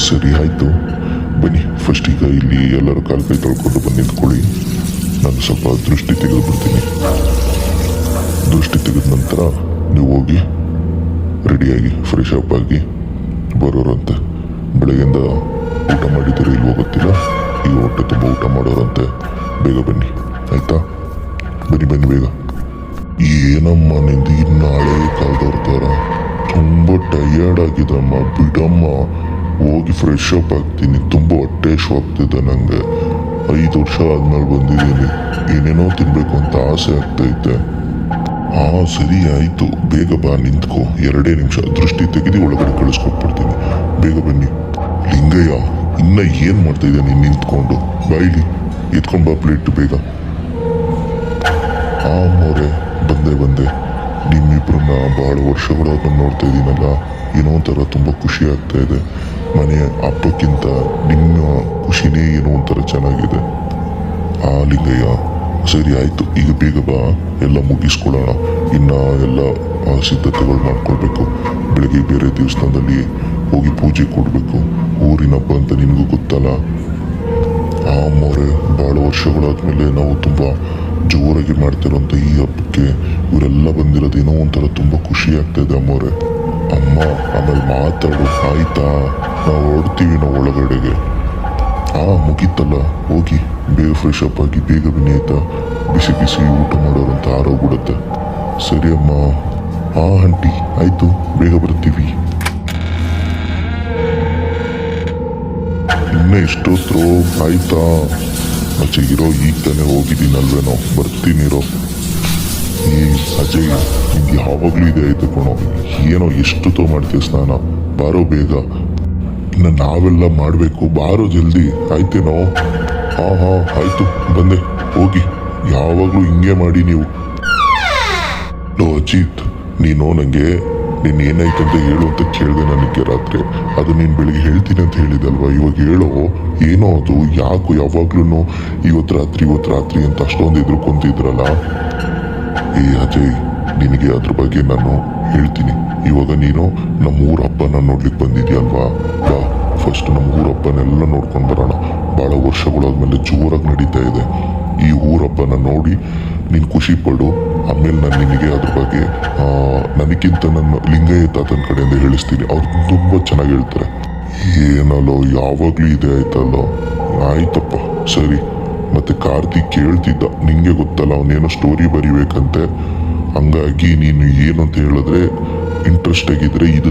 ಸರಿ ಆಯಿತು, ಬನ್ನಿ ಫಸ್ಟ್ ಈಗ ಇಲ್ಲಿ ಎಲ್ಲರೂ ಕಾಲು ಕೈ ತೊಳ್ಕೊಂಡು ಬಂದು ನಿಂತ್ಕೊಳ್ಳಿ. ನಾನು ಸ್ವಲ್ಪ ದೃಷ್ಟಿ ತೆಗೆದುಬಿಡ್ತೀನಿ. ದೃಷ್ಟಿ ತೆಗೆದ ನಂತರ ನೀವು ಹೋಗಿ ರೆಡಿಯಾಗಿ ಫ್ರೆಶ್ ಅಪ್ ಆಗಿ ಬರೋರಂತೆ. ಬೆಳಗ್ಗೆಯಿಂದ ಊಟ ಮಾಡಿದ್ದೀರಿ ಇಲ್ವೋ ಗೊತ್ತಿಲ್ಲ, ಈಗ ಹೊಟ್ಟೆ ತುಂಬ ಊಟ ಮಾಡೋರಂತೆ. ಬೇಗ ಬನ್ನಿ ಆಯಿತಾ? ಬನ್ನಿ ಬನ್ನಿ ಬೇಗ. ಏನಮ್ಮ ನಿಂದು ಇನ್ನು ಹಳೆ ಕಾಲದವ್ರ ಥರ ತುಂಬ ಟಯರ್ಡ್ ಆಗಿದಮ್ಮ, ಬಿಡಮ್ಮ. ಹೋಗಿ ಫ್ರೆಶ್ ಅಪ್ ಆಗ್ತೀನಿ, ತುಂಬ ಹೊಟ್ಟೆ ಶೋ ಆಗ್ತಿದೆ ನನಗೆ. 5 ವರ್ಷ ಆದ್ಮೇಲೆ ಬಂದಿದ್ದೀನಿ, ಏನೇನೋ ತಿನ್ನಬೇಕು ಅಂತ ಆಸೆ ಆಗ್ತೈತೆ. ಹಾಂ ಸರಿ ಆಯಿತು, ಬೇಗ ಬಾ ನಿಂತ್ಕೋ. 2 ನಿಮಿಷ ದೃಷ್ಟಿ ತೆಗೆದು ಒಳಗಡೆ ಕಳಿಸ್ಕೊಟ್ಬಿಡ್ತೀನಿ. ಬೇಗ ಬನ್ನಿ. ಲಿಂಗಯ್ಯ ಇನ್ನು ಏನು ಮಾಡ್ತಾಯಿದ್ದೆ ನೀನು ನಿಂತ್ಕೊಂಡು? ಬಾಯಿಲಿ ಎತ್ಕೊಂಡು ಬಾ ಪ್ಲೇಟ್ ಬೇಗ. ಹಾಂ ಮೋರೆ ಬಂದೆ. ನಿಮ್ಮಿಬ್ಬರನ್ನ ಭಾಳ ವರ್ಷಗಳಾದ್ಮೇಲೆ ನೋಡ್ತಾ ಇದ್ದೀನಲ್ಲ, ಏನೋ ಒಂಥರ ತುಂಬ ಖುಷಿ ಆಗ್ತಾ ಇದೆ. ಮನೆ ಹಬ್ಬಕ್ಕಿಂತ ನಿಮ್ಮ ಖುಷಿನೇ ಏನೋ ಒಂಥರ ಚೆನ್ನಾಗಿದೆ. ಆ ಲಿಂಗಯ್ಯ ಸರಿ ಆಯಿತು, ಈಗ ಬೇಗ ಬಾ, ಎಲ್ಲ ಮುಗಿಸ್ಕೊಳ್ಳೋಣ. ಇನ್ನು ಎಲ್ಲ ಸಿದ್ಧತೆಗಳು ಮಾಡ್ಕೊಳ್ಬೇಕು. ಬೆಳಗ್ಗೆ ಬೇರೆ ದೇವಸ್ಥಾನದಲ್ಲಿ ಹೋಗಿ ಪೂಜೆ ಕೊಡಬೇಕು. ಊರಿನ ಹಬ್ಬ ಅಂತ ನಿನಗೂ ಗೊತ್ತಲ್ಲ. ಆ ಮೋರೆ ಭಾಳ ವರ್ಷಗಳಾದ್ಮೇಲೆ ನಾವು ತುಂಬ ಜೋರಾಗಿ ಮಾಡ್ತಿರೋಂಥ ಈ ಹಬ್ಬಕ್ಕೆ ಇವರೆಲ್ಲ ಬಂದಿರೋದು ಏನೋ ಒಂಥರ ತುಂಬ ಖುಷಿ ಆಗ್ತಾಯಿದೆ ಅಮ್ಮೋರೆ. ಅಮ್ಮ ಆಮೇಲೆ ಮಾತಾಡು ಆಯಿತಾ? ನಾವು ಹೊರಡ್ತೀವಿ ನಾವು ಒಳಗಡೆಗೆ. ಮುಗೀತಲ್ಲ, ಹೋಗಿ ಬೇಗ ಫ್ರೆಶ್ ಅಪ್ ಆಗಿ ಬೇಗ ಬನ್ನಿ ಆಯಿತಾ? ಬಿಸಿ ಬಿಸಿ ಊಟ ಮಾಡೋರಂತ ಆರೋಗ್ಬಿಡುತ್ತೆ. ಸರಿ ಅಮ್ಮ. ಆಂಟಿ ಆಯಿತು, ಬೇಗ ಬರ್ತೀವಿ. ಇನ್ನೂ ಎಷ್ಟೊತ್ತರೋ ಆಯಿತಾ? ಮಚ್ಚೆಗಿರೋ ಈಗ ತಾನೇ ಹೋಗಿದ್ದೀನಲ್ವೇನೋ, ಬರ್ತೀನಿರೋ. ಈ ಅಜಯ್ ನಿಮ್ಗೆ ಯಾವಾಗಲೂ ಇದೆ ಆಯಿತು ಕಣೋ, ಏನೋ ಎಷ್ಟೊತ್ತೋ ಮಾಡ್ತೀಯ ಸ್ನಾನ. ಬಾರೋ ಬೇಗ, ಇನ್ನು ನಾವೆಲ್ಲ ಮಾಡಬೇಕು. ಬಾರೋ ಜಲ್ದಿ ಆಯ್ತೇನೋ? ಹಾಂ ಆಯಿತು ಬಂದೆ. ಹೋಗಿ, ಯಾವಾಗಲೂ ಹಿಂಗೆ ಮಾಡಿ ನೀವು. ಅಜಿತ್ ನೀನು ನನಗೆ ನೀನು ಏನಾಯ್ತು ಅಂತ ಹೇಳು ಅಂತ ಕೇಳಿದೆ ನನಗೆ ರಾತ್ರಿ. ಅದು ನೀನು ಬೆಳಿಗ್ಗೆ ಹೇಳ್ತೀನಿ ಅಂತ ಹೇಳಿದಲ್ವ, ಇವಾಗ ಹೇಳೋ ಏನೋ ಅದು. ಯಾಕೋ ಯಾವಾಗ್ಲೂ ಇವತ್ತು ರಾತ್ರಿ ಅಂತ ಅಷ್ಟೊಂದು ಎದುರ್ಕೊಂತಿದ್ರಲ್ಲ. ಅಜಯ್ ನಿನಗೆ ಅದ್ರ ಬಗ್ಗೆ ನಾನು ಹೇಳ್ತೀನಿ. ಇವಾಗ ನೀನು ನಮ್ಮ ಊರ ಹಬ್ಬನ ನೋಡ್ಲಿಕ್ಕೆ ಬಂದಿದ್ಯಲ್ವಾ, ಬಾ ಫಸ್ಟ್ ನಮ್ಮ ಊರ ಹಬ್ಬನೆಲ್ಲ ನೋಡ್ಕೊಂಡು ಬರೋಣ. ಭಾಳ ವರ್ಷಗಳಾದ್ಮೇಲೆ ಜೋರಾಗಿ ನಡೀತಾ ಇದೆ ಈ ಊರ ಹಬ್ಬನ. ನೋಡಿ ನೀನು ಖುಷಿ ಪಡು. ಆಮೇಲೆ ನಾನು ನಿನಗೆ ಅದ್ರ ಬಗ್ಗೆ ನನಗಿಂತ ನನ್ನ ಲಿಂಗಯ್ಯ ತಾತನ ಕಡೆಯಿಂದ ಹೇಳಿಸ್ತೀನಿ. ಅವ್ರು ತುಂಬ ಚೆನ್ನಾಗಿ ಹೇಳ್ತಾರೆ. ಏನಲ್ಲೋ ಯಾವಾಗಲೂ ಇದೆ ಆಯ್ತಲ್ಲೋ. ಆಯ್ತಪ್ಪ ಸರಿ. ಮತ್ತು ಕಾರ್ತಿಕ್ ಕೇಳ್ತಿದ್ದ, ನಿಂಗೆ ಗೊತ್ತಲ್ಲ ಅವನೇನೋ ಸ್ಟೋರಿ ಬರಿಬೇಕಂತೆ. ಹಂಗಾಗಿ ನೀನು ಏನು ಅಂತ ಹೇಳಿದ್ರೆ ಇಂಟ್ರೆಸ್ಟ್ ಆಗಿದ್ರೆ ಇದು